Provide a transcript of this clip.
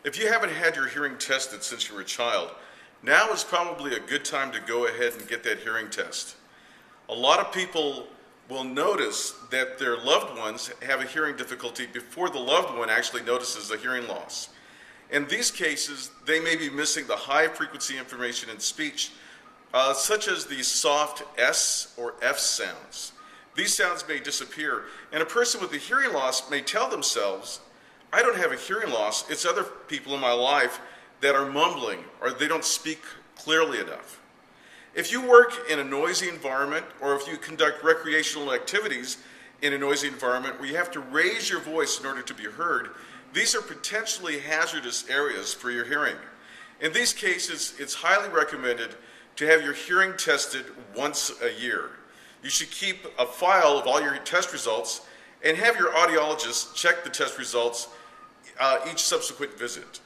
If you haven't had your hearing tested since you were a child, now is probably a good time to go ahead and get that hearing test. A lot of people will notice that their loved ones have a hearing difficulty before the loved one actually notices a hearing loss. In these cases, they may be missing the high frequency information in speech, such as the soft S or F sounds. These sounds may disappear, and a person with a hearing loss may tell themselves, I don't have a hearing loss, it's other people in my life that are mumbling or they don't speak clearly enough. If you work in a noisy environment or if you conduct recreational activities in a noisy environment where you have to raise your voice in order to be heard, these are potentially hazardous areas for your hearing. In these cases, it's highly recommended to have your hearing tested once a year. You should keep a file of all your test results and have your audiologist check the test results each subsequent visit.